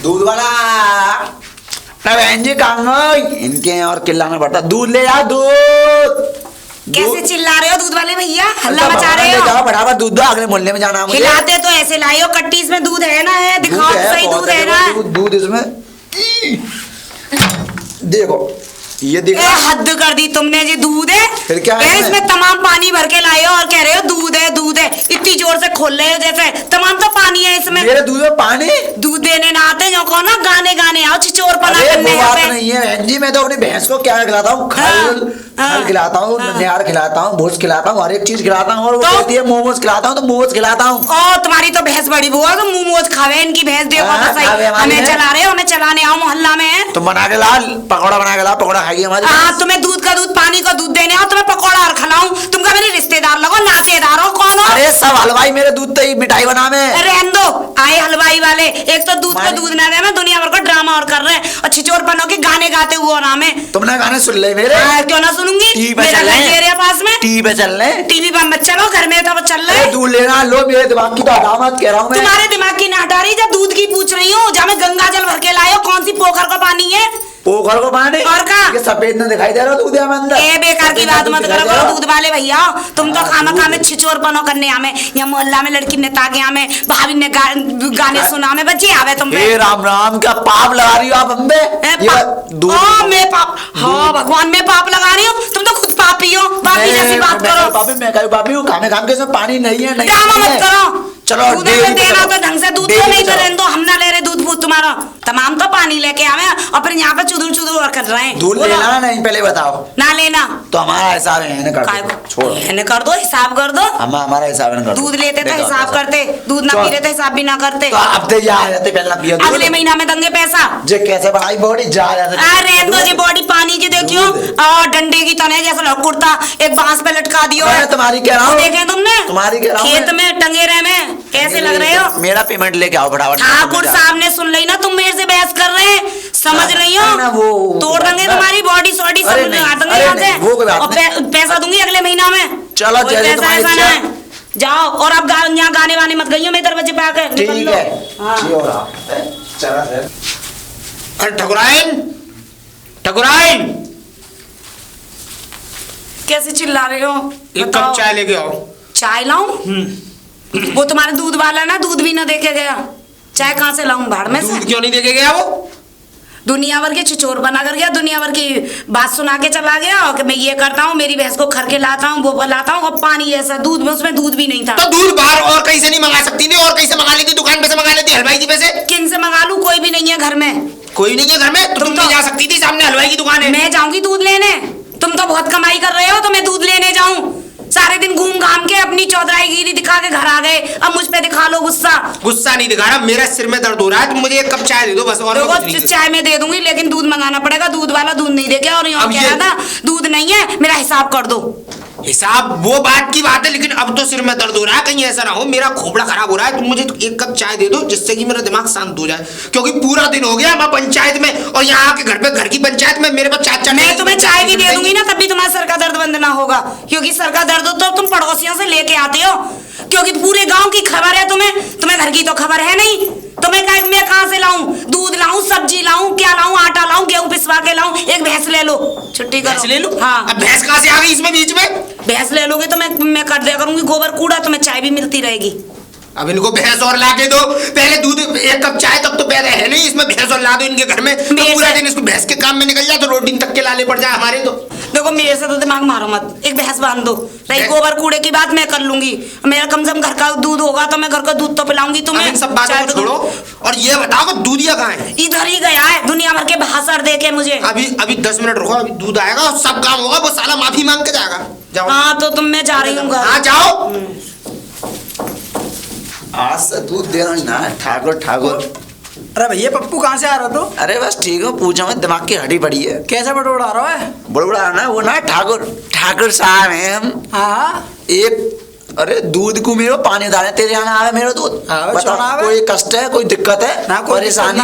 दूध वाला। अरे बहन जी कहाँ गई? इनके और चिल्लाना पड़ता, दूध ले आओ दूध। कैसे चिल्ला रहे हो दूध वाले भैया, हल्ला मचा रहे हो? जाओ फटाफट दूध दो, अगले मोहल्ले में जाना है मुझे। खिलाते तो ऐसे लाई हो, कट्टी इसमें दूध है ना, है दिखाओ सही दूध है ना। दूध इसमें देखो, ये देखो हद कर दी तुमने। जी दूध है, फिर क्या है इसमें तमाम पानी भर के लाए हो और कह रहे हो दूध है दूध है। इतनी जोर से खोल रहे हो जैसे तमाम तो पानी है इसमें। मेरे दूध में पानी? दूध देने ना आते जो को ना गाने गाने आओ चिचोर पना करने। बात नहीं है बहन जी, मैं तो अपनी भैंस को क्या खिलाता हूँ, खल खिलाता हूँ, निहार खिलाता हूँ, भूस खिलाता हूँ, हर एक चीज खिलाता हूँ। और वो कहती है मोमोज खिलाता हूँ, तो मोमोज खिलाता हूँ। ओ तुम्हारी तो भैंस बड़ी बुआ, तो मोमोज खावे इनकी भैंस। देखो तो सही, हमें चला रहे हो, हमें चलाने आओ मोहल्ला में। तुम बना के लाल पकौड़ा बना के लाओ, पकौड़ा खाइए हमारी। हाँ, तुम्हें दूध का दूध पानी का दूध देने आओ, तुम्हें पकौड़ा और खिलाऊं। तुम का मेरे रिश्तेदार लगो, नातेदार हो, कौन हो? अरे सब हलवाई मेरे दूध तो मिठाई बना में। रहने दो, आए हलवाई वाले। एक तो दूध को दूध ना दे, मैं दुनिया भर का ड्रामा और कर रहे हैं और छिचोरपनों के गाने गाते हुए और हमें। तुमने गाने सुन ले मेरे? क्यों ना सुनूंगी, मेरा घर तेरे पास में। टीवी पे चल रहे, टीवी पर मत चलो, घर में तो चल रहे। दूध लेना लो, मेरे दिमाग की तो हटामत कह रहा हूँ मैं। तुम्हारे दिमाग की ना हटा रही, जब दूध की पूछ रही हूँ। जब मैं गंगा जल भर के लाए हो, कौन सी पोखर का पानी है? पोखर को पानी और का ये सफेद न दिखाई दे रहा दूध है अंदर। ए बेकार की बात मत करो दूध वाले भैया। तुम तो खामा में छिचोरपनो करने आमे, या मोहल्ला में लड़की ने ताके आमे, भाभी ने गाने सुना में, बच्चे आवे तुम पे। राम राम, क्या पाप लगा रही हो आप हम पे? मैं पाप? हाँ भगवान, मैं पाप लगा रही हूँ? तुम तो खुद पापी हो। पापी जैसी बात करो। पापी मैं कहीं पापी हूँ? खाने खाम के इसमें पानी नहीं है। ड्रामा मत करो। चलो देना तो ढंग से दूध तो नहीं तो रहने दो, हम ना ले रहे दूध फूट तुम्हारा। तमाम तो पानी लेके आवे और फिर यहाँ पे चुदुर चुदुर और कर रहे हैं। दूध लेना नहीं पहले बताओ। ना लेना तो हमारा हिसाब है कर दो, हिसाब कर दो। हमारा हिसाब है। दूध लेते तो हिसाब करते, दूध ना पी रहे तो हिसाब भी ना करते। तो अब तो जा रहते पहले पिया, अगले महीना में देंगे पैसा। जे कैसे बढ़ाई बॉडी जा अरे जी बॉडी पानी की देखियो, और डंडे की तने जैसा कुर्ता एक बांस पे लटका दियो। तुम्हारी कह रहा हूँ, देखे तुमने? तुम्हारी कह रहा हूँ, खेत में टंगे रहे में कैसे लग रहे हो? मेरा पेमेंट लेके आओ फटाफट। ठाकुर साहब ने सुन ली ना, तुम मेरे से बहस कर रहे हैं, समझ रही हो? तोड़ देंगे तुम्हारी बॉडी सॉडी सब देंगे यहाँ से। पैसा दूंगी अगले महीना में। चलो पैसा ऐसा ना है। जाओ और अब यहाँ गाने वाने मत गई हो मेरे दरवाजे पे आके। ठीक है। ठकुराइन कैसे चिल्ला रहे हो? एक कप चाय लेके आओ। चाय लाऊं? वो तुम्हारे दूध वाला ना दूध भी ना देके गया, चाय कहाँ से लाऊं भाड़ में से? दूध क्यों नहीं देके गया वो? दुनिया भर के छिचोर बना कर गया, दुनिया भर की बात सुना के चला गया और कि मैं ये करता हूँ, मेरी भैंस को खर के लाता हूँ, वो लाता हूँ, और पानी ऐसा दूध में, उसमें दूध भी नहीं था। तो दूध बाहर और कहीं से नहीं मंगा सकती थी? और कहीं से मंगा लेती, दुकान पे से मंगा लेती, हलवाई जी पे से? किन से मंगा लूं? कोई भी नहीं है घर में। कोई नहीं है घर में? तुम तो जा सकती थी, सामने हलवाई की दुकान है। मैं जाऊंगी दूध लेने? तुम तो बहुत कमाई कर रहे हो, तो मैं दूध लेने जाऊं? सारे दिन घूम घाम के अपनी चौधराईगिरी दिखा के घर आ गए, अब मुझ पे दिखा लो गुस्सा। गुस्सा नहीं दिखा रहा, मेरा सिर में दर्द हो रहा है, तुम मुझे एक कप चाय दे दो बस। और चाय में दे दूंगी, लेकिन दूध मंगाना पड़ेगा। दूध वाला दूध नहीं देगा, और यहाँ कह रहा था दूध नहीं है, मेरा हिसाब कर दो। हिसाब वो बात की बात है, लेकिन अब तो सिर में दर्द हो रहा है, कहीं ऐसा ना हो मेरा खोपड़ा खराब हो रहा है। तुम मुझे एक कप चाय दे दो जिससे कि मेरा दिमाग शांत हो जाए, क्योंकि पूरा दिन हो गया मैं पंचायत में, और यहाँ के घर पे घर की पंचायत में मेरे पास चाचा। मैं तुम्हें चाय भी दे दूंगी ना, तब भी तुम्हारा सर का दर्द बंद ना होगा, क्योंकि सर का दर्द हो तो तुम पड़ोसियों से लेके आते हो, क्योंकि पूरे गांव की खबर है तुम्हें घर की तो खबर है नहीं। तुम्हें मैं कहाँ से लाऊं? दूध लाऊं, सब्जी लाऊं, क्या लाऊं, आटा लाऊं, गेहूं पिसवा के लाऊं? एक भैंस ले लो, छुट्टी करो। ले लो? हाँ। अब भैंस कहाँ से आ गई इसमें बीच में? भैंस ले लोगे तो मैं कर दिया करूंगी गोबर कूड़ा, तुम्हें चाय भी मिलती रहेगी। अब इनको भैंस और ला के दो, पहले दूध एक कप चाय तक तो पैदा है नहीं, इसमें भैंस और ला दो इनके घर में, तो पूरा दिन इसको भैंस के काम में निकल जाए, तो रोटी तक के लाले पड़ जाए हमारे। तो देखो मेरे से तो दिमाग मारो मत, एक भैंस बांध दो। रही गोबर कूड़े की बात मैं कर लूंगी, मेरा कम से कम घर का दूध होगा तो मैं घर का दूध तो पिलाऊंगी तुम्हें। इन सब बातों को छोड़ो और ये बताओ दूधिया कहाँ है? इधर ही गया है, दुनिया भर के भाषण देके मुझे। अभी 10 मिनट रुको, अभी दूध आएगा और सब काम होगा, वो साला माफी मांग के जाएगा। जाओ। हाँ तो तुम, मैं जा रही हूँ घर। हाँ जाओ। आज से दूध देना ही ना ठाकुर। अरे भैया पप्पू कहाँ से आ रहा तो? अरे बस ठीक हो, पूछो मत, दिमाग की हड्डी पड़ी है। कैसे बटोड़ा रहा है? बड़बड़ा ना वो ना ठाकुर साहब हैं हम। हाँ एक अरे दूध को मेरे पानी डाले तेरे यहाँ आवे मेरा दूध। बता कोई कष्ट है, कोई दिक्कत है, ना कोई परेशानी?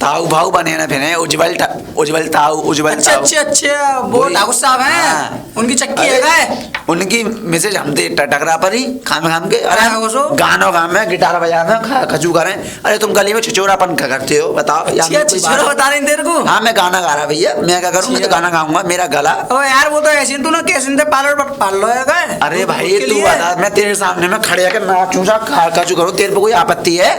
ताऊ भाऊ बने ना फिर उज्जवल उज्जवल ताऊ उज्जवल अच्छे ताऊ अच्छे अच्छे वो वही। ठाकुर साहब हैं हाँ। उनकी चक्की अरे, है गाय उनकी मिसेज हम थे टकरा पर ही खाम के अरे हाँ, उसो। गानों गाम में गिटार बजाना खचू करें। अरे तुम गली में छिचोरापन क्या करते हो बताओ या अच्छी अच्छी चलो बता रहे हैं तेरे को। हाँ मैं गाना गा रहा भैया मैं क्या करूँ मैं तो गाना गाऊंगा मेरा गला। ओ यार वो तो ऐसे ही तू ना कैसे थे पार्लर पर पाल लो है गाय। अरे भाई तू बता मैं तेरे सामने में खड़े होकर नाचूं सा खचू करूँ तेरे पे कोई आपत्ति है?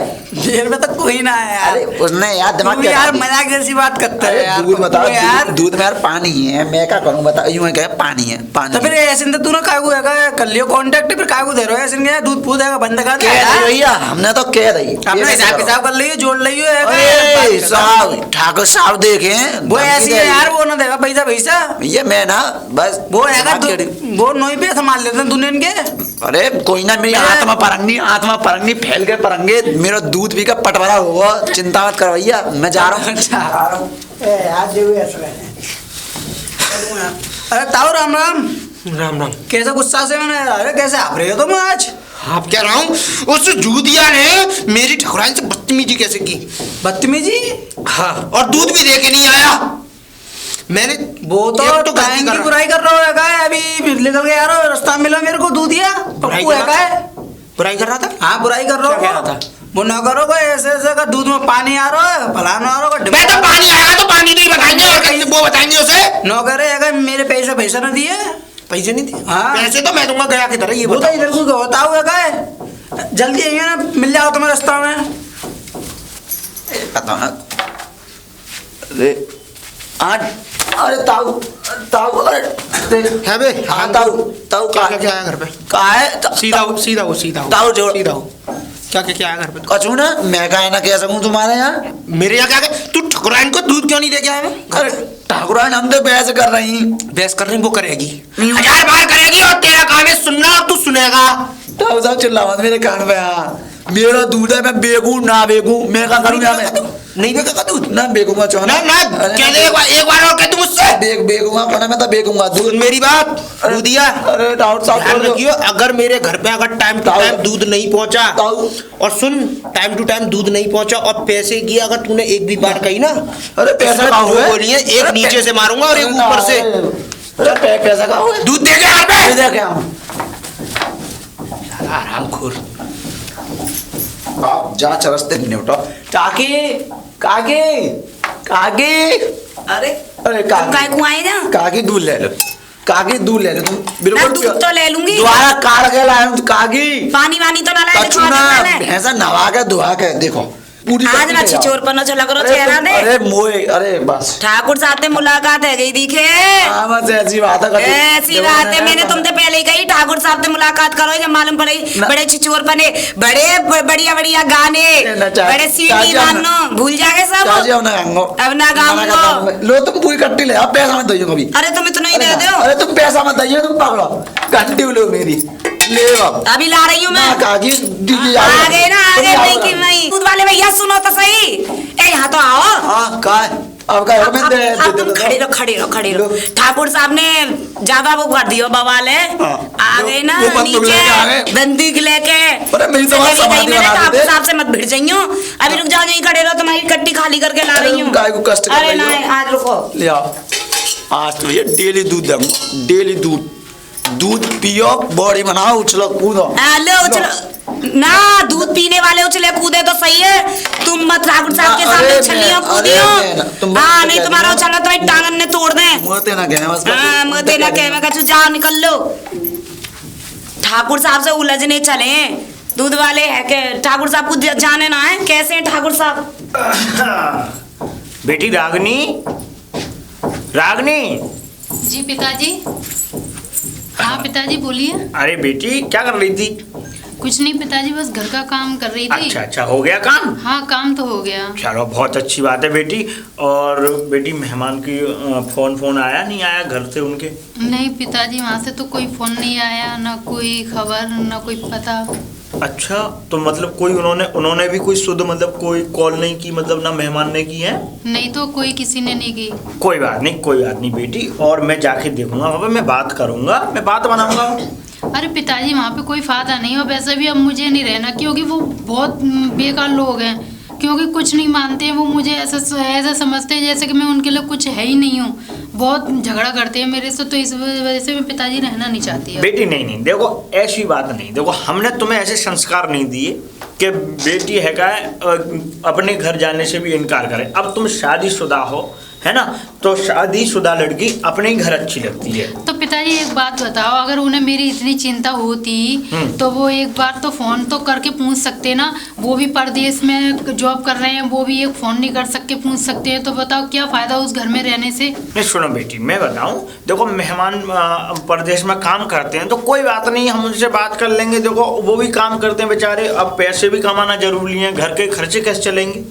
जेल में तो कोई ना है यार। अरे उसने यार दिमाग तू क्या यार कर दिया? मजाक जैसी बात करता है यार। दूध बता यार दूध में यार पानी है मैं क्या करूँ बता यूं है क्या पानी है पानी तो फिर ऐसे तू ना काय को है कर लियो कांटेक्ट फिर काय को दे रहे हो ऐसे क्या दूध पूछ देगा बंद कर दे कह यार। दे भैया हमने तो कह दी अपने हिसाब किताब कर लियो जोड़ लियो है अरे साहब ठाकुर साहब देखे वो ऐसी है यार वो ना देगा पैसा पैसा ये मैं ना बस वो है दिमाग वो नोई पे संभाल लेते हैं दुनिया के। अरे कोई ना मेरी आत्मा परंगी फैल के परंगे मेरा दूध भी का पटवारा हुआ चिंता मत कर भैया मैं जा रहा हूँ। अरे ताऊ राम राम राम राम। कैसे गुस्सा से मैंने अरे कैसे आप रहे हो तुम आज? आप कह रहा हूँ उस जूदिया ने मेरी ठकुराइन से बदतमीजी कैसे की। बदतमीजी? हाँ और दूध भी दे के नहीं आया। मैंने वो तो एक गाय गलती की करा। बुराई कर रहा है गाय अभी निकल के यार रास्ता मिला मेरे को दूध दिया बुराई पप्पू कर है रहा गाय। बुराई कर रहा था। हाँ बुराई कर रहा क्या कह हूँ रहा था? वो ना करो भाई ऐसे ऐसे का दूध में पानी आ रहा है फलाना आ रहा है मैं तो पानी आया तो पानी नहीं बताएंगे और कैसे वो बताएंगे उसे। नौकर है अगर मेरे पैसा ना दिए पैसे नहीं थे। हाँ। पैसे तो मैं दूंगा गया की तरह ये वो तो बताओ। इधर को होता हुआ गाय जल्दी आइए ना मिल जाओ तुम्हें रास्ता में। पता ना अरे आज अरे ताऊ ताऊ अरे है बे हाँ ताऊ ताऊ क्या क्या क्या आया घर पे। कहा है सीधा हो सीधा हो सीधा हो ताऊ जोड़ सीधा हो। क्या क्या क्या आया घर पे। कछू ना मैं कहा ना कह सकूं तुम्हारे यहाँ मेरे यहाँ क्या क्या तू ठकुराइन को दूध क्यों नहीं लेके आया। अरे ठाकुरान हम तो बहस कर रही बहस कर रही वो करेगी 1000 बार करेगी और तेरा काम है सुनना और तू सुनेगा। ताऊ साहब चिल्ला मत मेरे कान पे हाँ मेरा दूध है मैं बेगू ना बेगू मैं क्या करूँगा मैं नहीं बेगा दूध ना बेगूंगा चो ना ना कह दे एक बार और कह तू मुझसे बेगूंगा कोना मैं तो बेगूंगा दूध सुन मेरी बात दूधिया। अरे ताऊ साहब ध्यान छोड़ दो। रखियो अगर मेरे घर पे अगर टाइम टू टाइम दूध नहीं पहुंचा ताऊ। और सुन टाइम टू टाइम दूध नहीं पहुंचा और पैसे की अगर तूने एक भी बात कही ना अरे पैसा कहाँ हुआ है? बोलिए एक अरे नीचे से मारूंगा और एक अरे ऊपर से अरे पैसा कहाँ हुआ है? दूध दे के घर पे दे क्या हूँ आरामखोर। आप जा चरसते निपटो काकी काकी काकी अरे अरे तुम काय को आए ना काकी दूध ले लो काकी दूध ले लो तुम मैं दूध तो ले लूंगी द्वारा काट के लाया हूँ काकी पानी वानी तो ना लाए कछु दिखा ना दे पहले। भैंसा नवा के धुआ के देखो पूरी आज पत्ती ना ले जाओ। छिचोर पर न चला करो अरे चेहरा तुम- दे अरे मोए अरे बस ठाकुर साहब से मुलाकात है गई दिखे हाँ बस ऐसी बात है ऐसी बात है मैंने तुमसे पहले ही कही ठाकुर साहब से मुलाकात करो जब मालूम पड़े ना। बड़े छिचोर बने बड़े बढ़िया बढ़िया गाने ना, चा- बड़े सीडी चाची अब ना- मानो भूल जाएंगे सब चाची अब ना गाऊंगा अब ना गाऊंगा। लो तुम पूरी कट्टी ले आओ पैसा मत दइयो कभी अरे तुम इतना ही दे दो अरे तुम पैसा मत दइयो तुम पकड़ो कट्टी लो मेरी ले बाबू अभी ला रही हूँ मैं ना काकी दीदी आ गए ना आ गए नहीं कि नहीं दूध वाले भैया सुनो तो सही ए यहाँ तो आओ हाँ का अब का मैं दे अब तुम खड़े रहो खड़े रहो ठाकुर साहब ने ज्यादा वो कर दियो बवाल है हाँ। आ गए ना वो बंदूक लेके आ गए। नीचे बंदूक लेके अरे मेरी तो बात समाधि बना ठाकुर देते। साहब से मत भिड़ जाइयो अभी रुक जाओ यहीं खड़े रहो तुम्हारी कट्टी खाली करके ला रही हूँ गाय को कष्ट कर अरे रही हो। नहीं आज रुको ले आओ आज तो ये डेली दूध दूंगा डेली दूध दूध पियो बॉडी बनाओ उछलो कूदो लो उछलो ना दूध पीने वाले उछले कूदे तो सही है तुम मत ठाकुर साहब के सामने अरे उछलियो मैं- कूदियो अरे मैं- तुम हाँ मत नहीं कह तुम्हारा देना। उछलना तुम्हारी टांगन ने तोड़ दे मोते ना गए बस हाँ मते ना कह मैं कछु जाओ निकल लो ठाकुर साहब से उलझने चले हैं दूध वाले है के ठाकुर साहब को जाने ना है कैसे हैं ठाकुर साहब बेटी रागनी रागनी जी पिताजी। हाँ पिताजी बोलिए। अरे बेटी क्या कर रही थी। कुछ नहीं पिताजी बस घर का काम कर रही थी। अच्छा अच्छा हो गया काम। हाँ काम तो हो गया। चलो बहुत अच्छी बात है बेटी। और बेटी मेहमान की फोन आया नहीं आया घर से उनके। नहीं पिताजी वहाँ से तो कोई फोन नहीं आया ना कोई खबर ना कोई पता। अच्छा तो मतलब कोई उन्होंने भी कोई शुद्ध मतलब कोई कॉल नहीं की मतलब ना मेहमान ने की है। नहीं तो कोई किसी ने नहीं की। कोई बात नहीं बेटी। और मैं जाके देखूंगा वहाँ पे मैं बात करूंगा मैं बात बनाऊंगा। अरे पिताजी वहाँ पे कोई फायदा नहीं हो वैसे भी अब मुझे नहीं रहना क्योंकि वो बहुत बेकार लोग हैं क्योंकि कुछ नहीं मानते हैं वो, मुझे ऐसा समझते हैं जैसे कि मैं उनके लिए कुछ है ही नहीं हूँ। बहुत झगड़ा करते हैं मेरे से, तो इस वजह से मैं पिताजी रहना नहीं चाहती है। बेटी नहीं, देखो ऐसी बात नहीं। देखो हमने तुम्हें ऐसे संस्कार नहीं दिए कि बेटी है का अपने घर जाने से भी इनकार करे। अब तुम शादीशुदा हो, है ना, तो शादीशुदा लड़की अपने ही घर अच्छी लगती है। तो पिताजी एक बात बताओ, अगर उन्हें मेरी इतनी चिंता होती तो वो एक बार तो फोन तो करके पूछ सकते ना। वो भी परदेश में जॉब कर रहे हैं, वो भी एक फोन नहीं कर सकते, पूछ सकते हैं। तो बताओ क्या फायदा उस घर में रहने से। नहीं सुनो बेटी, मैं बताऊं, देखो मेहमान परदेश में काम करते हैं तो कोई बात नहीं, हम उनसे बात कर लेंगे। देखो वो भी काम करते हैं बेचारे, अब पैसे भी कमाना जरूरी है, घर के खर्चे कैसे चलेंगे।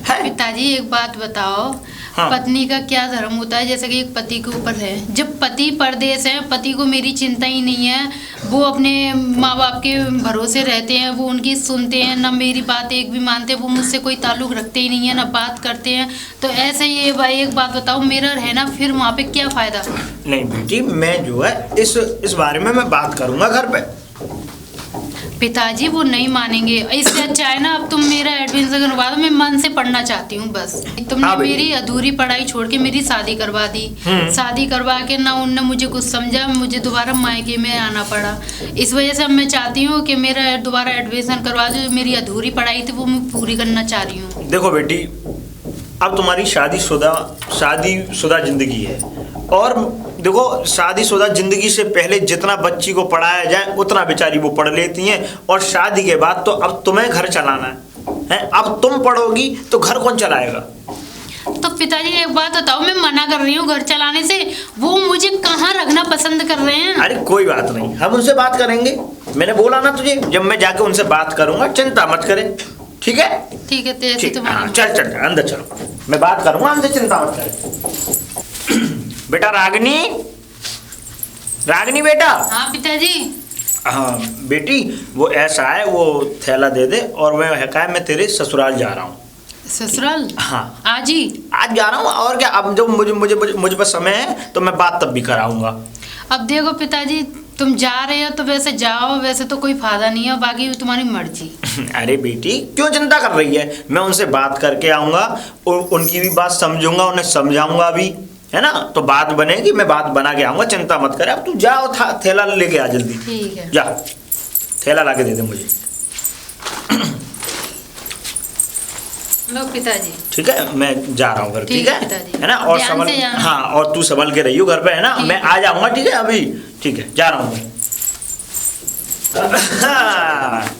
है पिताजी एक बात बताओ, हाँ। पत्नी का क्या धर्म होता है, जैसे कि एक पति के ऊपर है। जब पति परदेश है, पति को मेरी चिंता ही नहीं है, वो अपने माँ बाप के भरोसे रहते हैं, वो उनकी सुनते हैं ना, मेरी बात एक भी मानते हैं। वो मुझसे कोई ताल्लुक रखते ही नहीं है, ना बात करते हैं। तो ऐसे ही भाई एक बात बताओ, मेरा रहना फिर वहाँ पे क्या फायदा। नहीं बेटी, मैं जो है इस बारे में मैं बात करूंगा घर पे। पिताजी वो नहीं मानेंगे, इससे अच्छा है ना अब तुम मेरा एडमिशन करवा दो, मैं मन से पढ़ना चाहती हूँ बस। तुमने हाँ मेरी अधूरी पढ़ाई छोड़ के मेरी शादी करवा दी। शादी करवा के ना उनने मुझे कुछ समझा, मुझे दोबारा मायके में आना पड़ा। इस वजह से मैं चाहती हूँ कि मेरा दोबारा एडमिशन करवा दो, जो मेरी अधूरी पढ़ाई थी वो मैं पूरी करना चाह रही हूँ। देखो बेटी, अब तुम्हारी शादीशुदा जिंदगी है, और देखो शादीशुदा जिंदगी से पहले जितना बच्ची को पढ़ाया जाए उतना बेचारी वो पढ़ लेती हैं, और शादी के बाद तो अब तुम्हें घर चलाना है। अब तुम पढ़ोगी तो घर कौन चलाएगा। तो पिताजी एक बात बताओ, मैं मना कर रही हूँ घर चलाने से, वो मुझे कहाँ रखना पसंद कर रहे हैं। अरे कोई बात नहीं, हम उनसे बात करेंगे। मैंने बोला ना तुझे, जब मैं जाके उनसे बात करूंगा, चिंता मत करे, ठीक है। ठीक है, तो ऐसे ठीक, तुम्हारी हाँ, चल अंदर चलो, मैं बात करूंगा उनसे, चिंता मत करे। बेटा रागनी बेटा। हाँ पिताजी। हाँ बेटी, वो ऐसा है, वो थैला दे दे, और मैं तेरे ससुराल जा रहा हूँ। ससुराल? हाँ आज ही? आज जा रहा हूँ, और क्या, अब जब मुझे पर समय है तो मैं बात तब भी कराऊंगा। अब देखो पिताजी, तुम जा रहे हो तो वैसे जाओ, वैसे तो कोई फायदा नहीं है, बाकी तुम्हारी मर्जी। अरे बेटी क्यों चिंता कर रही है, मैं उनसे बात करके आऊंगा, उनकी भी बात समझूंगा, उन्हें समझाऊंगा भी, है ना, तो बात बनेगी, मैं बात बना के आऊंगा, चिंता मत करे। अब तू जाओ, थैला लेके आ जल्दी। ठीक है, जा थैला ला के दे दे मुझे। लो पिताजी। ठीक है, मैं जा रहा हूँ घर, ठीक है पिताजी। है ना, और ध्यान संभल, से जाना। हाँ, और तू संभल के रहियो घर पे, है ना, मैं आ जाऊंगा, ठीक है अभी, ठीक है, जा रहा हूँ मैं।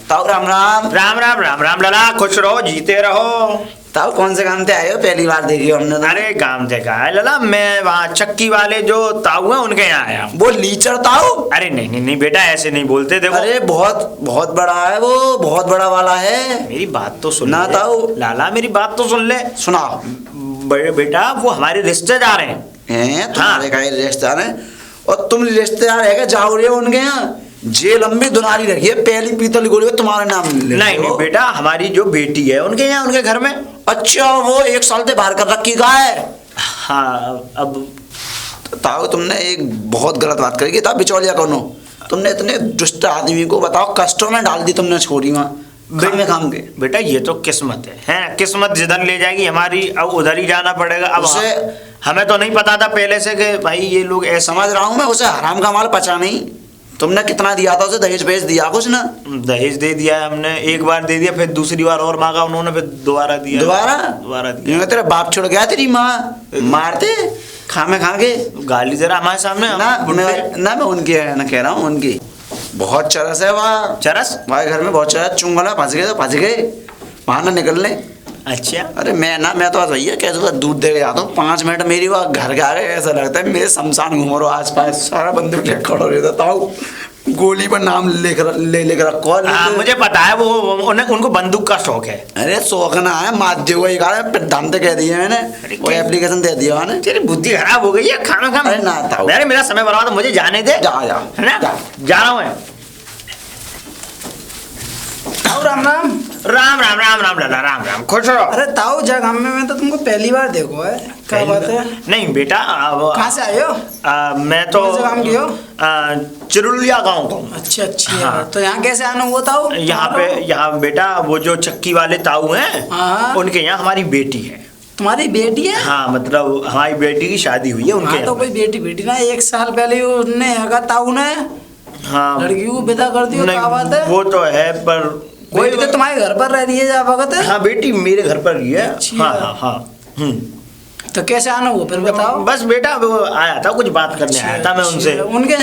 ताऊ राम राम। राम राम राम राम लाला, खुश रहो, जीते रहो। ताऊ कौन से काम से आए हो, पहली बार देखी हो हमने तो। अरे काम से कहा है लाला, मैं वहाँ चक्की वाले जो ताऊ हैं उनके यहाँ आया हूँ। वो लीचर ताऊ? अरे नहीं बेटा, ऐसे नहीं बोलते, देखो। अरे बहुत बड़ा है वो, बहुत बड़ा वाला है। मेरी बात तो सुन ना ले ताऊ। लाला, मेरी बात तो सुन ले। सुनाओ। बड़े बेटा, वो हमारे रिश्तेदार हैं। तुम्हारे का रिश्तेदार है, और तुम रिश्तेदार है क्या, जाओ रहे हो उनके यहाँ? जे लंबी दुनारी रखी है, पहली पीतल गोली तुम्हारे नाम नहीं बेटा, हमारी जो बेटी है उनके यहाँ, उनके घर में। अच्छा, वो 1 साल से बाहर कर रखी का है। हाँ, अब ताऊ तुमने एक बहुत गलत बात करी कि ताऊ बिचौलिया कौन हो, तुमने इतने दुष्ट आदमी को बताओ कष्टों में डाल दी तुमने, छोड़ी वहाँ में काम के। बेटा ये तो किस्मत है, किस्मत जिधर ले जाएगी हमारी, अब उधर ही जाना पड़ेगा। अब उसे हमें तो नहीं पता था पहले से कि भाई ये लोग ऐसे। समझ रहा हूँ मैं, उसे हराम का माल पचा नहीं। तुमने कितना दिया था उसे, दहेज भेज दिया कुछ ना? दहेज दे दिया है हमने, एक बार दे दिया, फिर दूसरी बार और मांगा उन्होंने, फिर दोबारा दिया। दोबारा दिया। तेरा बाप छोड़ गया, तेरी माँ मारते खा के गाली जरा हमारे सामने ना मैं उनकी ना कह रहा हूँ, उनकी बहुत चरस है वहाँ। चरस? हमारे घर में बहुत चरस, चुंगला फंस गए तो फंस गए, वहाँ ना निकलने। अच्छा। अरे मैं तो भैया कैसे दूध दे के जाता हूँ, 5 मिनट मेरी वहाँ घर के आ गए, ऐसा लगता है मेरे शमशान घूम रहा आस पास, सारा बंदूक लेकर खड़ा रहता हूँ, गोली पर नाम लेकर रखो। मुझे पता है, वो उनको बंदूक का शौक है। अरे शौक ना है, माध्य दाम तो कह दिया मैंने, वो एप्लीकेशन दे दिया मैंने। तेरी बुद्धि खराब हो गई है, खाना अरे ना था, मेरा समय बर्बाद, तो मुझे जाने दे। जा है ना, जा रहा हूँ मैं। राम राम। राम राम राम राम लाला, राम राम, खुश रहो। अरे ताऊ जगह में मैं तो तुमको पहली बार देखो है, क्या बात है? नहीं बेटा, कहाँ से आए हो? मैं तो कौन से काम की हो? चिरुलिया गाँव का हूँ। अच्छा अच्छा। हाँ। तो यहाँ कैसे आना हुआ ताऊ? यहाँ बेटा वो जो चक्की वाले ताऊ हैं, हाँ। उनके यहाँ हमारी बेटी है। तुम्हारी बेटी है? हाँ, मतलब हमारी बेटी की शादी हुई है उनके हाँ, तो कोई बेटी ना 1 साल पहले उनने ताऊ ने हाँ, लड़की को विदा कर दियो, क्या बात है? वो तो है, पर कोई तो तुम्हारे घर पर रह रही है जा वक्त? हाँ बेटी मेरे घर पर ही है। अच्छा। हाँ हाँ। तो कैसे आना हुआ फिर बताओ? बस बेटा वो आया था, कुछ बात करने आया था मैं उनसे। उनके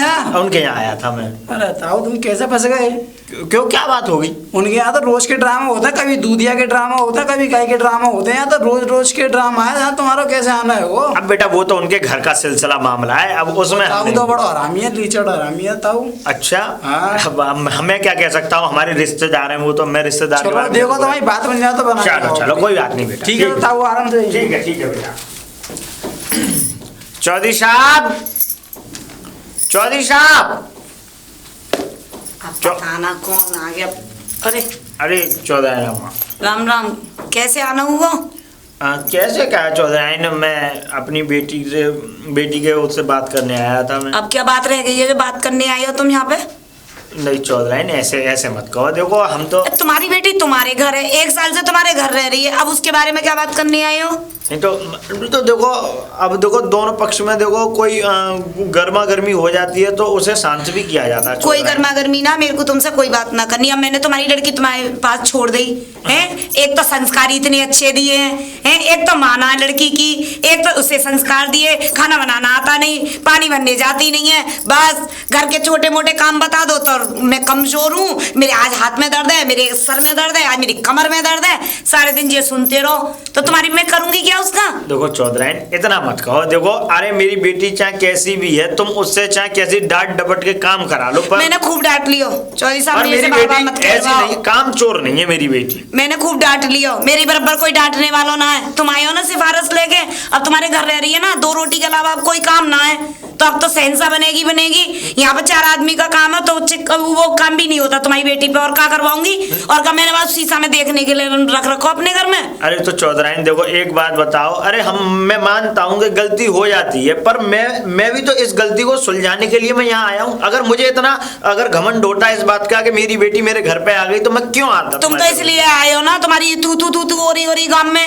यहाँ आया था मैं। अरे ताऊ तुम कैसे फंस गए? क्यों, क्या बात हो गई? उनके यहाँ तो रोज के ड्रामा होता है, कभी दूधिया के ड्रामा होता है, कभी गाय के ड्रामा होते हैं। यहाँ तो रोज रोज के ड्रामा है, यहाँ तुम्हारा कैसे आना है वो? अब बेटा वो तो उनके घर का सिलसिला मामला है, अब उसमें ताऊ तो बड़ा हरामी है, लीचड़ हरामी है ताऊ। अच्छा। हाँ। अब हमें क्या कह सकता हूँ, हमारे रिश्तेदार हैं वो तो, मैं रिश्तेदार के चलो बारे में देखो बोल तुम्हारी बात बन जाए तो बना चलो चलो, कोई बात नहीं बेटा। ठीक है ताऊ, आराम से। ठीक है बेटा। चौधरी साहब, चौधरी साहब। अब पता ना कौन आ गया। अरे चौधरी राम राम, कैसे आना हुआ? कैसे क्या चौधरी, मैं अपनी बेटी के उससे बात करने आया था मैं। अब क्या बात रह गई है जो बात करने आई हो तुम यहाँ पे? नहीं चौधरी, ऐसे मत कहो, देखो हम तो। तुम्हारी बेटी तुम्हारे घर है, 1 साल से तुम्हारे घर रह रही है, अब उसके बारे में क्या बात करने आए हो? नहीं तो देखो, अब देखो दोनों पक्ष में देखो, कोई गर्मा गर्मी हो जाती है तो उसे शांत भी किया जाता है। कोई गर्मा गर्मी ना, मेरे को तुमसे कोई बात ना करनी। अब मैंने तुम्हारी लड़की तुम्हारे पास छोड़ दी है। एक तो संस्कार इतने अच्छे दिए हैं, एक तो माना है लड़की की, एक तो उसे संस्कार दिए, खाना बनाना आता नहीं, पानी भरने जाती नहीं है, बस घर के छोटे मोटे काम बता दो तो मैं कमजोर हूँ, मेरे आज हाथ में दर्द है, मेरे सर में दर्द है, आज मेरी कमर में दर्द है, सारे दिन ये सुनते रहो तो तुम्हारी मैं करूंगी क्या उसका? देखो चौधरी, इतना मत कहो। देखो अरे मेरी बेटी चाहे कैसी भी है, तुम उससे चाहे कैसी डांट डपट के काम करा लो, पर मैंने खूब डांट लियो चौधरी साहब, मेरी बेटी ऐसी नहीं, काम चोर नहीं है मेरी बेटी। मैंने खूब डांट लियो, मेरी बराबर कोई डांटने वालों ना है। तुम आए हो ना सिफारिश लेके, अब तुम्हारे घर रह रही है ना, 2 रोटी के अलावा अब कोई काम ना है, तो अब तो सहनसा बनेगी। यहाँ पर 4 आदमी का काम है तो वो काम भी नहीं होता तुम्हारी बेटी पे, और क्या करवाऊंगी? और क्या मैंने बात शीशा में देखने के लिए रख रखो अपने घर में? अरे तो चौधरी देखो एक बात बताओ, अरे मैं मानता हूँ कि गलती हो जाती है, पर मैं भी तो इस गलती को सुलझाने के लिए मैं यहाँ आया हूँ। अगर मुझे इतना अगर घमंड होता है इस बात का कि मेरी बेटी मेरे घर पे आ गई, तो मैं क्यों आता? तुम तो इसलिए आए हो ना, तुम्हारी तू हो रही गाँव में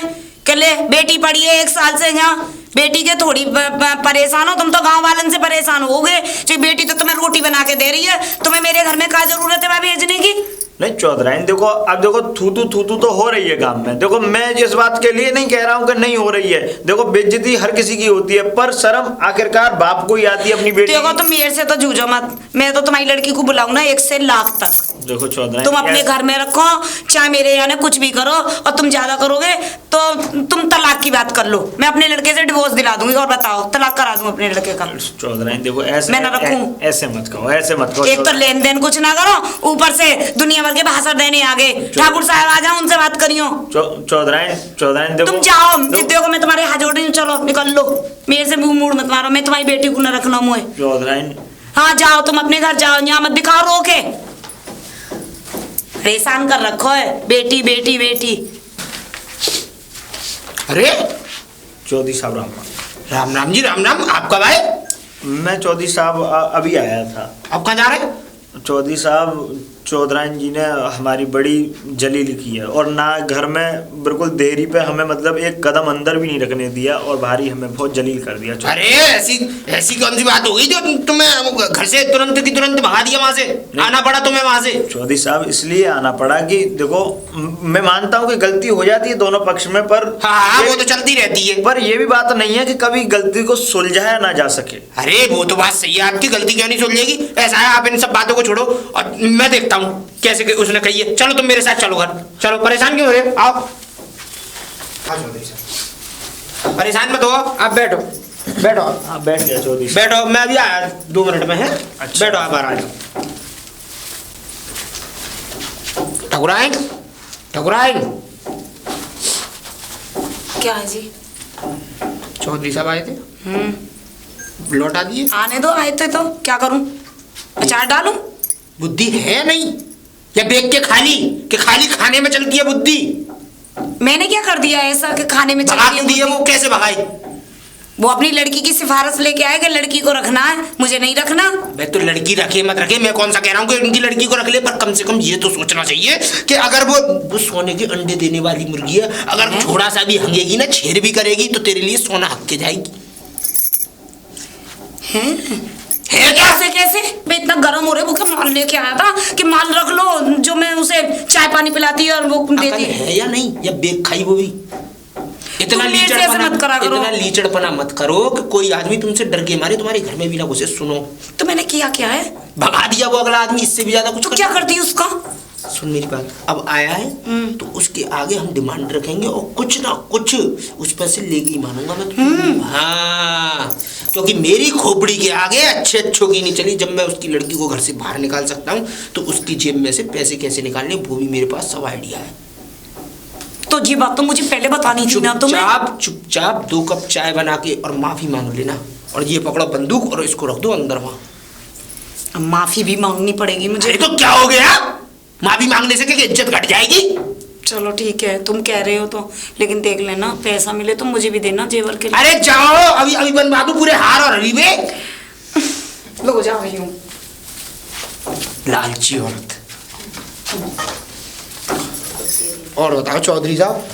ले बेटी पड़ी है 1 साल से यहाँ, बेटी के थोड़ी परेशान हो तुम, तो गांव वालन से परेशान हो गए। बेटी तो तुम्हें रोटी बना के दे रही है, तुम्हें मेरे घर में क्या जरूरत है भेजने की? नहीं चौधरी देखो, अब देखो थूतू तो हो रही है गांव में। देखो मैं इस बात के लिए नहीं कह रहा हूँ कि नहीं हो रही है, देखो बेइज्जती हर किसी की होती है, पर शर्म आखिरकार बाप को ही आती है अपनी बेटी। देखो तुम मेरे से तो जूझो मत, मैं तो तुम्हारी लड़की को बुलाऊं ना 1 से लाख तक। देखो चौधरी, तुम अपने घर में रखो, चाहे मेरे यहाँ कुछ भी करो, और तुम ज्यादा करोगे तो तुम तलाक की बात कर लो, मैं अपने लड़के से डिवोर्स दिला दूंगी, और बताओ तलाक करा दूं अपने लड़के का। चौधरी देखो ऐसे मैं ना रखूं, ऐसे मत कहो, ऐसे मत कहो। एक तो लेन देन कुछ ना करो, ऊपर से दुनिया भर के भाषण देने आगे। ठाकुर साहब आ जाओ, उनसे बात करियो। चौधरी देखो, तुम जाओ, देखो मैं तुम्हारे हाथ जोड़ रही हूँ, चलो निकल लो, मेरे से मुंह मूड मत मारो, मैं तुम्हारी बेटी को न रखना मुझे। चौधरी हाँ जाओ, तुम अपने घर जाओ, यहाँ मत दिखाओ रोके, परेशान कर रखो है बेटी बेटी बेटी। अरे चौधरी साहब राम राम जी, राम राम। आप कब आए? मैं चौधरी साहब अभी आया था। आप कहाँ जा रहे? चौधरी साहब, चौधराइन जी ने हमारी बड़ी जलील की है, और ना घर में बिल्कुल देरी पे हमें मतलब एक कदम अंदर भी नहीं रखने दिया, और भारी हमें बहुत जलील कर दिया। अरे ऐसी कौन सी बात हो गई जो तुम्हें घर से तुरंत की तुरंत भगा दिया, वहां से आना पड़ा तुम्हें वहां से? चौधरी साहब इसलिए आना पड़ा कि देखो मैं मानता हूँ कि गलती हो जाती है दोनों पक्ष में, पर हाँ वो तो चलती रहती है, पर ये भी बात नहीं है कि कभी गलती को सुलझाया ना जा सके। अरे वो तो बात सही है आपकी, गलती क्यों नहीं सुलझेगी? ऐसा है, आप इन सब बातों को छोड़ो और मैं देखता हूँ कैसे उसने कही है। चलो तुम मेरे साथ चलो घर, चलो। परेशान क्यों हो रहे? आओ परेशान मत हो, आप बैठो बैठो। हाँ बैठ गया चौधरी, बैठो, मैं अभी आया 2 मिनट में है। अच्छा। बैठो आप आ जाओ। ठकुराइन, ठकुराइन। क्या है जी? चौधरी साहब आए थे, लौटा दिए। आने दो, आए थे तो क्या करूं? अचार डालूं? बुद्धि है नहीं क्या बेच के खाली कि खाली खाने में चलती है बुद्धि? मैंने क्या कर दिया ऐसा कि खाने में भगा चलती क्यों दी है? वो कैसे भगाई? वो अपनी लड़की की सिफारिश लेके आए कि लड़की को रखना है, मुझे नहीं रखना। मैं तो लड़की रखे मत रखे, मैं कौन सा कह रहा हूँ कि उनकी लड़की को रख ले, पर कम से कम ये तो सोचना चाहिए कि अगर वो सोने के अंडे देने वाली मुर्गी है, अगर थोड़ा सा भी हंगेगी ना, छेड़ भी करेगी तो तेरे लिए सोना हक के जाएगी। है कैसे कैसे? मैं इतना गर्म हो रहा है, वो क्या माल लेके आया था कि माल रख लो जो मैं उसे चाय पानी पिलाती है और वो देती है या नहीं, या बेग खाई वो भी? इतना लीचड़पना मत करो कि कोई आदमी तुमसे डर के मारे तुम्हारे घर में भी ना घुसे। सुनो, तो मैंने किया क्या है? भगा दिया वो अगला आदमी, इससे भी ज्यादा कुछ तो क्या करती है उसका? सुन मेरी बात, अब आया है तो उसके आगे हम डिमांड रखेंगे और कुछ ना कुछ उस पर से लेके ही मानूंगा मैं। हाँ, क्योंकि मेरी खोपड़ी के आगे अच्छों की नहीं चली। जब मैं उसकी लड़की को घर से बाहर निकाल सकता हूँ तो उसकी जेब में से पैसे कैसे निकालने, वो भी मेरे पास सब आइडिया है। तो ये बात तो मुझे पहले बतानी थी ना तुम्हें। चुपचाप 2 कप चाय बना के और माफी मांग लेना, और ये पकड़ो बंदूक और इसको रख दो अंदर वहां। माफी भी मांगनी पड़ेगी मुझे? तो क्या हो गया, माफी मांगने से क्या इज्जत घट जाएगी? चलो ठीक है, तुम कह रहे हो तो, लेकिन देख लेना पैसा मिले तो मुझे भी देना जेवर के लिए। अरे जाओ, अभी अभी बनवा दूं पूरे हार और हरीबे। लो जा रही हूँ। लालची औरत। और बताओ चौधरी साहब,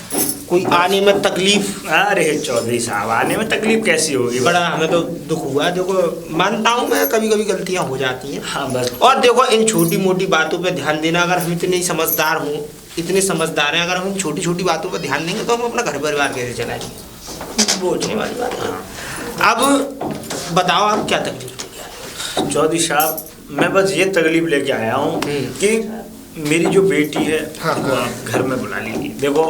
कोई आने में तकलीफ? अरे चौधरी साहब, आने में तकलीफ कैसी होगी? बड़ा हमें तो दुख हुआ। देखो, मानता हूँ मैं कभी कभी गलतियाँ हो जाती हैं। हाँ बस। और देखो, इन छोटी मोटी बातों पे ध्यान देना। अगर हम इतने समझदार हों, इतने समझदार हैं, अगर हम इन छोटी छोटी बातों पर ध्यान देंगे तो हम अपना घर परिवार कैसे चलाएंगे? वो होने वाली बात है। अब बताओ आप क्या तकलीफ? चौधरी साहब, मैं बस ये तकलीफ लेके आया हूँ कि मेरी जो बेटी है वो आप घर में बुला लीजिए। देखो,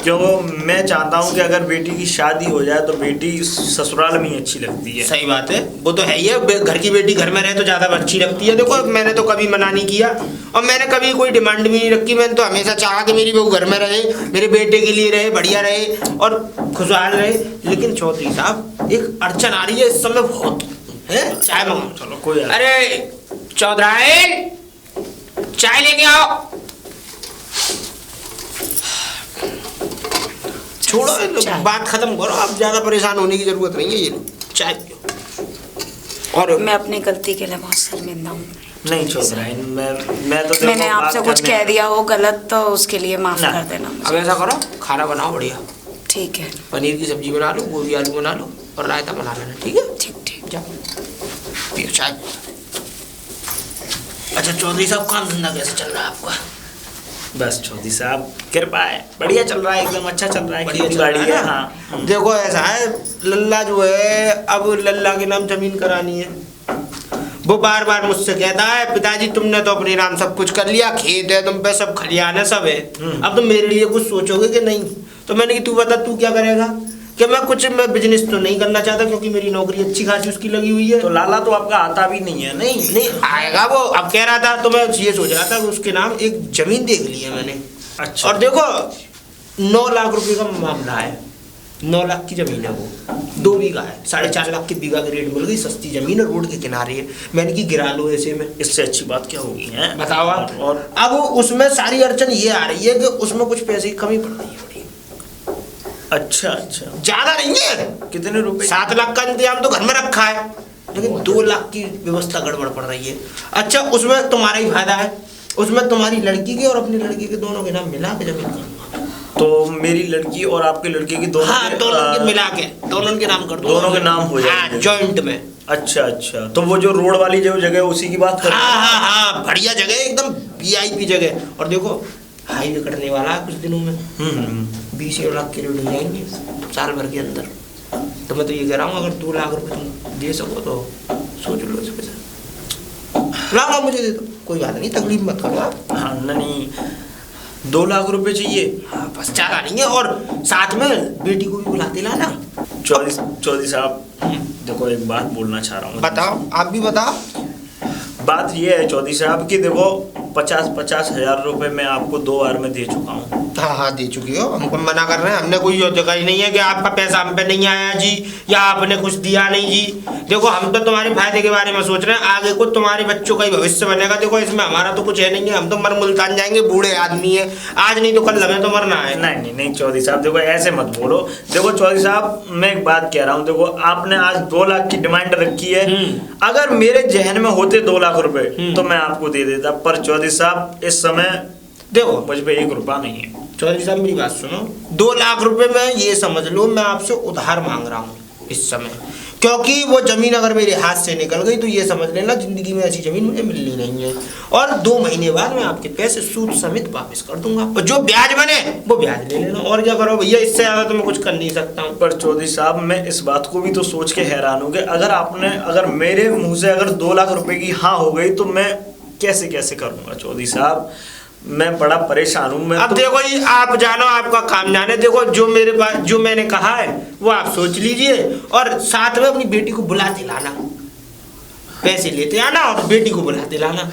क्यों मैं चाहता हूँ कि अगर बेटी की शादी हो जाए तो बेटी ससुराल में ही अच्छी लगती है। सही बात है, वो तो है ही है। घर की बेटी घर में रहे तो ज़्यादा अच्छी लगती है। देखो, मैंने तो कभी मना नहीं किया और मैंने कभी कोई डिमांड भी नहीं रखी। मैंने तो हमेशा चाहा कि मेरी बहू घर में रहे, मेरे बेटे के लिए रहे, बढ़िया रहे और खुशहाल रहे। लेकिन चौधरी साहब, एक अड़चन आ रही है इस समय बहुत है। चाय मंगाओ। चलो कोई। अरे चौधराइन, चाय लेके आओ। छोड़ो, बात खत्म करो, अब ज्यादा परेशान होने की जरूरत नहीं है। ये चाय पियो। और मैं अपनी गलती के लिए बहुत शर्मिंदा हूँ। नहीं चौधराइन, मैं तो मैंने आपसे कुछ कह दिया हो गलत तो उसके लिए माफ कर देना। अब ऐसा करो, खाना बनाओ बढ़िया। ठीक है। पनीर की सब्जी बना लो, गोभी आलू बना लो और रायता बना लेना। ठीक है? ठीक। जाओ पियो चाय। अच्छा चौधरी साहब, काम धंधा कैसे चल रहा है आपका? बस चौधरी साहब, कृपा है, बढ़िया चल रहा है, एकदम अच्छा चल रहा है। बढ़िया खेती चल रहा बाड़ी है है। ना? हाँ। देखो ऐसा है, लल्ला जो है, अब लल्ला के नाम जमीन करानी है। वो बार बार मुझसे कहता है, पिताजी तुमने तो अपने नाम सब कुछ कर लिया, खेत है तुम पे, सब खलियान है, सब है, अब तुम मेरे लिए कुछ सोचोगे कि नहीं? तो मैंने कि तू बता, तू क्या करेगा? कि मैं बिजनेस तो नहीं करना चाहता क्योंकि मेरी नौकरी अच्छी खासी उसकी लगी हुई है। तो लाला तो आपका आता भी नहीं है। नहीं आएगा वो। अब कह रहा था, तो मैं ये सोच रहा था कि उसके नाम एक जमीन देख ली है मैंने। अच्छा। और देखो, 9 लाख रुपए का मामला है। 9 लाख की जमीन है वो, 2 बीघा है, 4.5 लाख की बीघा के रेट मिल गई, सस्ती जमीन है, रोड के किनारे है। मैंने की गिरा लो ऐसे में, इससे अच्छी बात क्या होगी है? बताओ आप। और अब उसमें सारी अड़चन ये आ रही है कि उसमें कुछ पैसे की कमी पड़ रही है। अच्छा, ज्यादा नहीं है। कितने रुपए? 7 लाख का इंतजाम तो घर में रखा है, लेकिन 2 लाख की व्यवस्था गड़बड़ पड़ रही है। अच्छा, उसमें तुम्हारा ही फायदा है, उसमें तुम्हारी लड़की के और अपनी लड़की के दोनों के नाम मिला के जमीन करूंगा। तो मेरी लड़की और आपके लड़के की दोनों? हाँ, दोनों के मिला के दोनों के नाम कर दो। दोनों के नाम हो जाए जॉइंट में। अच्छा, तो वो जो रोड वाली जो जगह उसी की बात कर? हाँ, बढ़िया जगह, एकदम VIP जगह। और देखो, हाईवे कटने वाला है कुछ दिनों में। 20 लाख के रेट हो जाएंगे साल भर के अंदर। तो मैं तो ये कह रहा हूँ, अगर 2 लाख रुपए तुम दे सको तो सोच लो इसके साथ। लाओ, मुझे दे दो, कोई बात नहीं, तकलीफ मत करो आप। हाँ, नहीं 2 लाख रुपए चाहिए? हाँ, बस ज्यादा नहीं है। और साथ में बेटी को भी बुलाते लाना। चौधरी साहब, देखो एक बात बोलना चाह रहा हूँ। बताओ, आप भी बताओ। बात ये है चौधरी साहब कि देखो, 50,000 रुपए मैं आपको 2 बार में दे चुका हूँ। हाँ दे चुकी हो, हमको मना कर रहे हैं, हमने कोई जगह ही नहीं है कि आपका पैसा हम पे नहीं आया जी या आपने कुछ दिया नहीं जी। देखो हम तो तुम्हारे फायदे के बारे में सोच रहे हैं, आगे को तुम्हारे बच्चों का ही भविष्य बनेगा। देखो इसमें हमारा तो कुछ है नहीं है, हम तो मर मुल्तान जाएंगे, बूढ़े आदमी है, आज नहीं तो कल हमें तो मरना है। नहीं नहीं चौधरी साहब देखो ऐसे मत बोलो। देखो चौधरी साहब मैं एक बात कह रहा हूँ, देखो आपने आज 2 लाख की डिमांड रखी है, अगर मेरे जहन में होते 2 लाख रुपए तो मैं आपको दे देता, पर चौधरी साहब इस समय देखो मुझ पे 1 रुपया नहीं है। चौधरी साहब मेरी बात सुनो, 2 लाख रुपए में ये समझ लो मैं आपसे उधार मांग रहा हूँ इस समय, क्योंकि वो जमीन अगर मेरे हाथ से निकल गई तो ये समझ लेना जिंदगी में ऐसी जमीन मुझे मिलनी नहीं है। और 2 महीने बाद मैं आपके पैसे सूद समेत वापस कर दूंगा, और जो ब्याज बने वो ब्याज ले लेना। और क्या करो भैया, इससे ज्यादा तो मैं कुछ कर नहीं सकता हूँ। पर चौधरी साहब मैं इस बात को भी तो सोच के हैरान हूँ कि अगर मेरे मुंह से अगर 2 लाख रुपए की हाँ हो गई तो मैं कैसे कैसे करूँगा चौधरी साहब, मैं बड़ा परेशान हूँ। अब देखो जी, आप जानो आपका काम जाने। देखो जो मेरे पास जो मैंने कहा है वो आप सोच लीजिए, और साथ में अपनी बेटी को बुलाते लाना, पैसे लेते आना और बेटी को बुलाते लाना,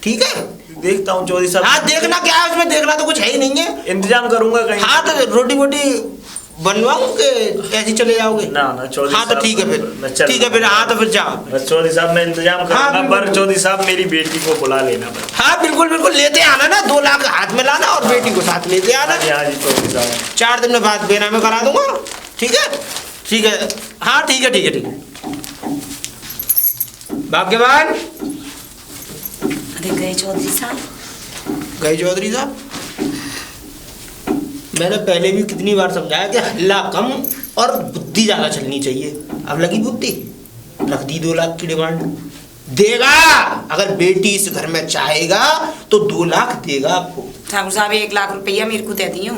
ठीक है? देखता हूँ चौधरी साहब। हाँ देखना क्या है उसमें, देखना तो कुछ है ही नहीं है, इंतजाम करूंगा कहीं। हाँ तो रोटी वोटी बनवाऊं के ऐसे चले जाओगे? ना चौधरी हाँ तो ठीक है फिर, ठीक है फिर, हाँ तो फिर जाओ चौधरी साहब, मैं इंतजाम करूंगा। पर चौधरी साहब मेरी बेटी को बुला लेना। हाँ बिल्कुल बिल्कुल, लेते आना ना, 2 लाख हाथ में लाना और बेटी को साथ लेते आना। हाँ जी चौधरी साहब, 4 दिन में बाद बेना में करा दूंगा, ठीक है? ठीक है, हाँ ठीक है ठीक है ठीक है। बाप के बाद अरे गए चौधरी साहब, गए चौधरी साहब। मैंने पहले भी कितनी बार समझाया कि हल्ला कम और बुद्धि ज्यादा चलनी चाहिए। अब लगी बुद्धि, रख दी 2 लाख की डिमांड। देगा, अगर बेटी इस घर में चाहेगा तो 2 लाख देगा आपको। ठाकुर साहब 1 लाख रुपया मेरे को दे दियो।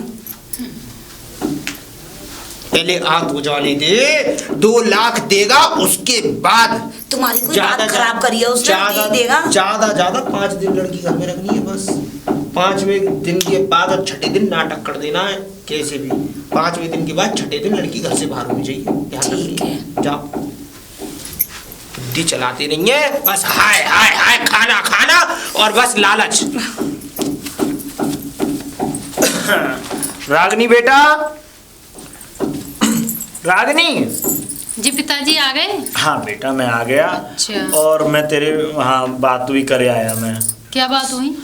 पहले आग बुझाने दे, 2 लाख देगा, उसके बाद तुम्हारी कोई बात खराब करी है उसने, नहीं देगा। ज्यादा 5 दिन लड़की घर में रखनी है बस। 5वें दिन के बाद और 6ठे दिन नाटक कर देना है कैसे भी। 5वें दिन के बाद 6ठे दिन लड़की घर से बाहर होनी चाहिए। ठीक है, जाओ, बुद्धि चलाते नहीं है, बस हाय हाय हाय खाना खाना और बस लालच। रागनी बेटा, रागनी। जी पिताजी आ गए? हाँ बेटा मैं आ गया। अच्छा। और मैं तेरे वहाँ बात भी करे आया मैं। क्या बात हुई?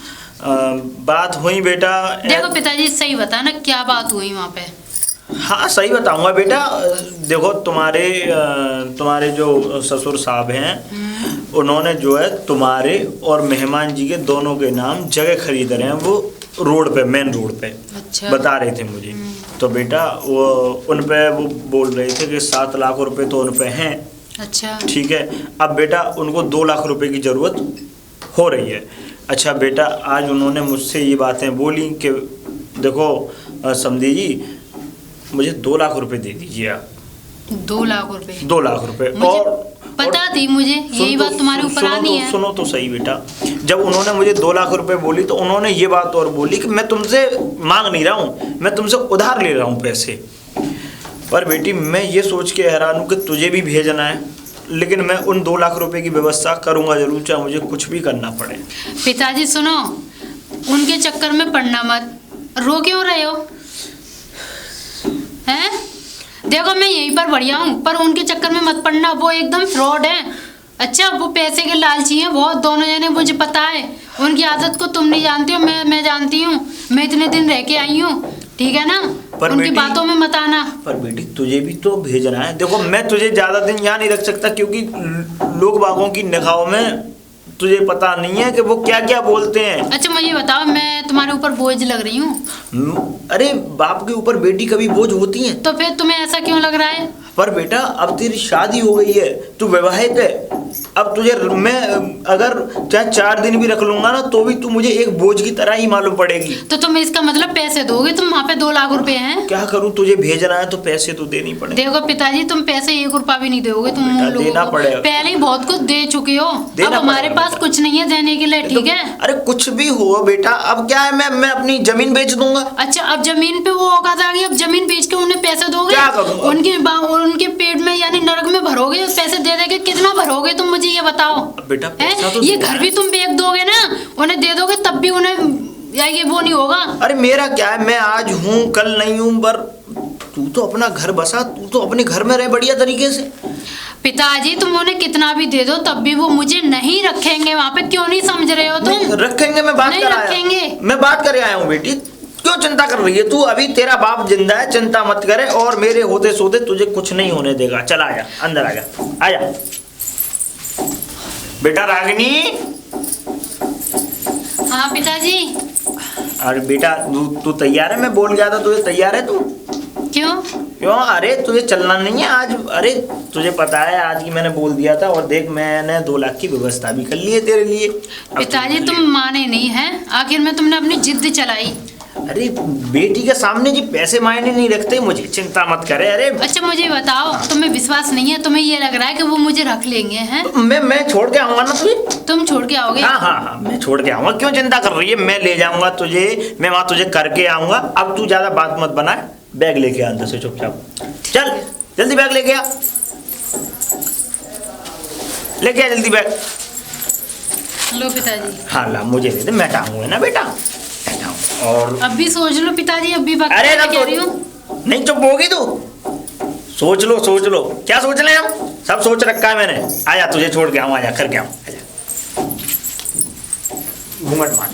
बात हुई बेटा। देखो पिताजी सही बता ना, क्या बात हुई वहाँ पे? हाँ सही बताऊंगा बेटा। देखो तुम्हारे जो ससुर साहब हैं, उन्होंने जो है तुम्हारे और मेहमान जी के दोनों के नाम जगह खरीद रहे हैं, वो रोड पे, मेन रोड पे। अच्छा। बता रहे थे मुझे। तो बेटा वो उन पे वो बोल रहे थे कि 7 लाख रुपए तो उन पे हैं। अच्छा। ठीक है, अब बेटा उनको 2 लाख रुपए की ज़रूरत हो रही है। अच्छा बेटा, आज उन्होंने मुझसे ये बातें बोली कि देखो समधी जी, मुझे 2 लाख रुपए दे दीजिए आप। 2 लाख रुपए? 2 लाख रुपए। और पता थी मुझे यही बात तुम्हारे ऊपर आनी है। सुनो तो सही बेटा, जब उन्होंने मुझे 2 लाख रुपए बोली तो उन्होंने ये बात और बोली कि मैं तुमसे मांग नहीं रहा हूँ, मैं तुमसे उधार ले रहा हूँ पैसे। पर बेटी मैं ये सोच के हैरान हूँ कि तुझे भी भेजना है, लेकिन मैं उन 2 लाख रुपए की व्यवस्था करूँगा जरूर, चाहे मुझे कुछ भी करना पड़े। पिताजी सुनो, उनके चक्कर में पड़ना मत। रो क्यों रहे हो? हैं? देखो मैं यहीं पर बढ़िया हूँ, पर उनके चक्कर में मत पड़ना, वो एकदम फ्रॉड है। अच्छा, वो पैसे के लालची हैं बहुत दोनों जने, मुझे पता है। उनकी आदत को तुम नहीं जानती हो, मैं जानती हूँ। मैं इतने दिन रह के आई हूँ, ठीक है ना? पर उनकी बातों में मत आना। पर बेटी तुझे भी तो भेजना है। देखो मैं तुझे ज़्यादा दिन यहाँ नहीं रख सकता, क्योंकि लोग बागों की निगाहों में तुझे पता नहीं है कि वो क्या क्या बोलते हैं। अच्छा मुझे बताओ, मैं तुम्हारे ऊपर बोझ लग रही हूँ? अरे बाप के ऊपर बेटी कभी बोझ होती है? तो फिर तुम्हें ऐसा क्यों लग रहा है? पर बेटा अब तेरी शादी हो गई है, तू विवाहित है, अब तुझे मैं अगर चाहे 4 दिन भी रख लूंगा ना तो भी तू मुझे एक बोझ की तरह ही मालूम पड़ेगी। तो तुम इसका मतलब पैसे दोगे? तुम वहाँ पे 2 लाख रुपए हैं। क्या करूँ, तुझे भेजना है तो पैसे तो देनी पड़ेगी। देखो पिताजी, तुम पैसे 1 रुपया भी नहीं दोगे तुम बेटा, लोगों देना को। पड़ेगा। पहले ही बहुत कुछ दे चुके हो, अब हमारे पास कुछ नहीं है देने के लिए, ठीक है? अरे कुछ भी हो बेटा, अब क्या है, मैं अपनी जमीन बेच दूंगा। अच्छा, अब जमीन पे वो औकात आ गई, अब जमीन बेच के उन्हें पैसे दोगे? क्या करूँगा? उनके पेट में यानी नरक में भरोगे पैसे दे के? कितना भरोगे तुम, मुझे ये बताओ। बेटा है? पैसा तो ये घर भी तुम बेच दोगे ना, उन्हें दे दोगे तब भी उन्हें या ये वो नहीं होगा। अरे मेरा क्या है, मैं आज हूँ कल नहीं हूँ, पर तू तो अपना घर बसा, तू तो अपने घर में रहे बढ़िया तरीके से। पिताजी तुम उन्हें कितना भी दे दो तब भी वो मुझे नहीं रखेंगे वहाँ पे, क्यों नहीं समझ रहे हो तुम? रखेंगे, मैं बात नहीं कर रखेंगे। मैं बात कर आया हूँ बेटी, क्यों चिंता कर रही है तू? अभी तेरा बाप जिंदा है, चिंता मत करे, और मेरे होते सोते तुझे कुछ नहीं होने देगा। चल आजा, अंदर आजा, आजा बेटा। रागिनी। हाँ पिताजी। अरे बेटा तू तैयार है? मैं बोल गया था तुझे, तैयार है तू? क्यों? क्यों? अरे तुझे चलना नहीं है आज? अरे तुझे पता है आज की मैंने बोल दिया था, और देख मैंने 2 लाख की व्यवस्था भी कर ली है तेरे लिए। पिताजी तुम माने नहीं हैं, आखिर में तुमने अपनी जिद चलाई। अरे बेटी के सामने जी पैसे मायने नहीं रखते, मुझे चिंता मत करे। अरे अच्छा मुझे बताओ, तुम्हें विश्वास नहीं है? तुम्हें ये लग रहा है कि वो मुझे रख लेंगे हैं? मैं छोड़ के आऊंगा ना तुझे। तुम छोड़ के आओगे? हाँ हाँ हाँ, मैं छोड़ के आऊंगा, क्यों चिंता कर रही है? मैं ले जाऊंगा तुझे, मैं वहां तुझे करके आऊंगा। अब तू ज्यादा बात मत बना, बैग लेके आ अंदर से चुपचाप। चल जल्दी बैग लेके आ, लेके आ जल्दी बैग। लो पिताजी। हाँ ला, मुझे दे दे, मैं टांगूंगा ना बेटा। और अब भी सोच लो पिताजी, अब भी बात अरे ना कह रही हूँ। नहीं, चुप होगी तू? सोच लो सोच लो, क्या सोच ले? हम सब सोच रखा है मैंने। आजा तुझे छोड़ के आऊँ, आजा करके आऊँ, आजा। घूंघट मार।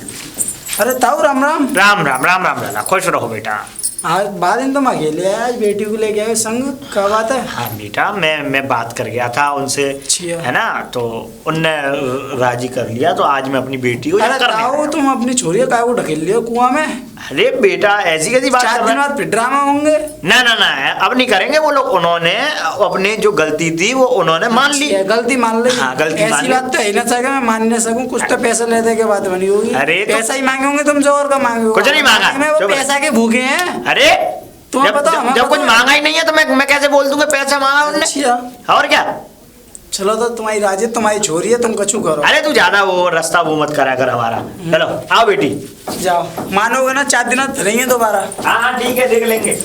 अरे ताऊ राम राम। राम राम राम राम लाला, खुश रहो बेटा। आज बाद दिन तुम अकेले आए, आज बेटी को लेके आए संग, क्या बात है? हाँ बेटा, मैं बात कर गया था उनसे, अच्छा। है ना, तो उनने राजी कर लिया, तो आज मैं अपनी बेटी को अरे ताऊ तुम अपनी छोरी का वो ढकेल लियो कुआं में। अरे बेटा ऐसी कैसी बात 4 कर दिन रहा है? बाद फिर ड्रामा होंगे। ना ना ना, अब नहीं करेंगे वो लोग। उन्होंने अपने जो गलती थी वो उन्होंने मान ली। गलती मान ली। हाँ, गलती मान ऐसी ली। बात तो है ना, सके मैं मान नहीं सकूं, कुछ तो पैसा लेने के बाद बनी होगी। अरे तो- पैसा ही मांगे होंगे तुम, जो और का मांगे होगे। कुछ नहीं मांगा। मैं वो चुप रह। पैसा के भूखे हैं। अरे तुम जब, बताओ, जब, हमें जब कुछ बताओ। मांगा ही नहीं है तो मैं कैसे बोल दूंगा पैसा मांगा उन्होंने? अच्छा और क्या? चलो तो तुम्हारी राजी, तुम्हारी छोरी है, तुम कछु करो। अरे तू ज्यादा वो रास्ता वो मत करा कर हमारा। चलो आओ बेटी। जाओ, मानोगे ना 4 दिन बाद फिरेंगे दोबारा। हाँ हाँ ठीक है, देख लेंगे।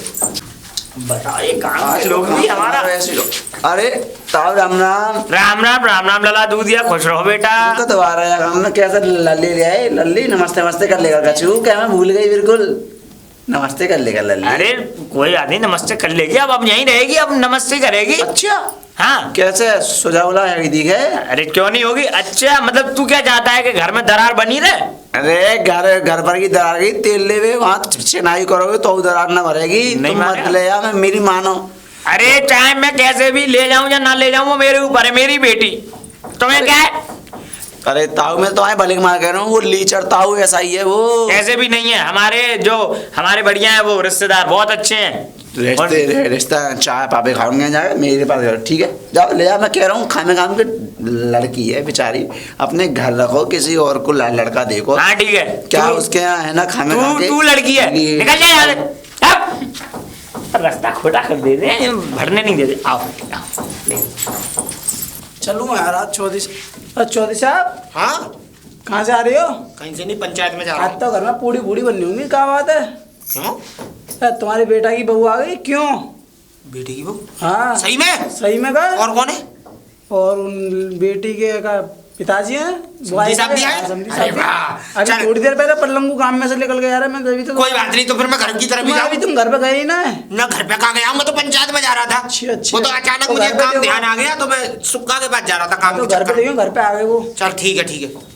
बताओ ये काम के लोग भी हमारा। ऐसे लोग। अरे ताऊ राम राम। राम राम राम राम लला, दूधिया खुश रहो बेटा। तो दोबारा यार हमने कैसे लल्ली ले आए? लल्ली नमस्ते नमस्ते कर लेगा कछू, क्या मैं भूल गई बिल्कुल। नमस्ते कर लेगा लल्ली। अरे कोई आदमी नमस्ते कर लेगी, अब यहीं रहेगी, अब नमस्ते करेगी। अच्छा हाँ कैसे सुझावला है दिखे? अरे क्यों नहीं होगी? अच्छा मतलब तू क्या चाहता है कि घर में दरार बनी रहे? अरे घर पर की दरार गई, तेल ले वे वहाँ चिनाई करोगे तो दरार ना भरेगी। नहीं तुम मत मानेगा। ले आओ, मेरी मानो। अरे चाहे मैं कैसे भी ले जाऊं या ना ले जाऊं, वो मेरे ऊपर है, मेरी बेटी। तुम्हें क्या है? अरे ताऊ मैं तो भले मार कह रहा हूँ, वो लीचर ताऊ ऐसा ही है वो। कैसे भी नहीं है, हमारे बढ़िया है वो रिश्तेदार, बहुत अच्छे हैं। रिश्ता चाय पापे खाऊंगे जाए मेरे पास। ठीक है जाओ ले जाओ, मैं कह रहा हूँ खाने काम की लड़की है बेचारी, अपने घर रखो, किसी और को लड़का देखो। हाँ ठीक है। क्या उसके यहाँ है ना खाना खा के? तू लड़की है, निकल जा यहाँ से। अब रास्ता खोटा कर दे रहे हैं, भरने नहीं दे रहे। आओ ले। चलूँ यार आज चौधरी साहब। हाँ कहाँ से आ रही हो? कहीं से नहीं, पंचायत में जा रहा आज हूँ। तो घर में पूरी बूढ़ी बननी होंगी, क्या बात है? क्यों? तुम्हारी बेटा की बहू आ गई, क्यों? बेटी की बहू? हाँ सही में? सही में का? और कौन है? और उन बेटी के का पिताजी हैं, समधी साहब भी आए? समधी अरे साहब भी। वाह, अभी चल। थोड़ी देर पहले पल्लंगू काम में से निकल गया यार, मैं अभी तो कोई बात नहीं, तो फिर मैं घर की तरफ भी अभी जाऊँ। तुम घर पे गए ही ना। ना घर पे कहाँ गया हूँ, मैं तो पंचायत में जा रहा था। अच्छा। वो तो अचानक तो मुझे घर पे काम देखो। ध्यान आ गया, तो मैं सुक्का के पास जा रहा था काम तो के घर पे चक्कर में। देखो, घर पे आ गए वो। चल ठीक है ठीक है।